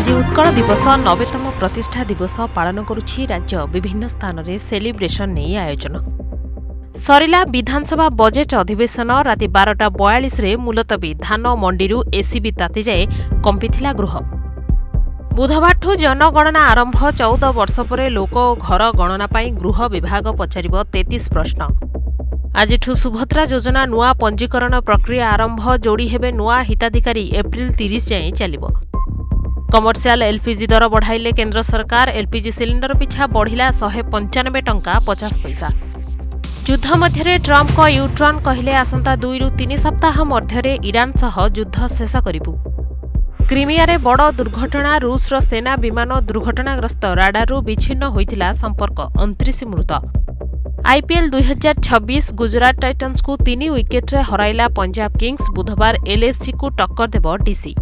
आज उत्कल दिवस 90तम प्रतिष्ठा दिवस पालन करुछि राज्य विभिन्न स्थान में सेलिब्रेशन नहीं आयोजन सरिला विधानसभा बजेट अधिवेशन राति 12:42 मुलतवी धान मंडी एसीबी ताती जाए कंपिथिला गृह। बुधवार जनगणना आरंभ 14 वर्ष पर लोक घर गणना पाई गृह विभाग पचारिब 33 प्रश्न। आज सुभद्रा योजना नुआ पंजीकरण प्रक्रिया आरंभ जोड़ी हेबे नुआ हिताधिकारी एप्रिल 30 जाए चलिब। कमर्शियल एलपीजी दर बढ़ाइले केंद्र सरकार एलपीजी सिलिंडर पिछा बढ़िला 195 टंका 50 पैसा। युद्ध मध्य ट्रम्प को यूटर्न कहले आसंता 2 ରୁ 3 सप्ताह मध्य ईरान सह युद्ध शेष करिबु। क्रिमिया बड़ दुर्घटना रूसर सेना विमान दुर्घटनाग्रस्त राडारु विच्छिन्न होइथिला संपर्क 29 मृत। आईपीएल 2026 गुजरात टाइटन्स को 3 विकेट्रे हराइला पंजाब किंग्स। बुधवार एलएसजी को टक्कर देब डीसी।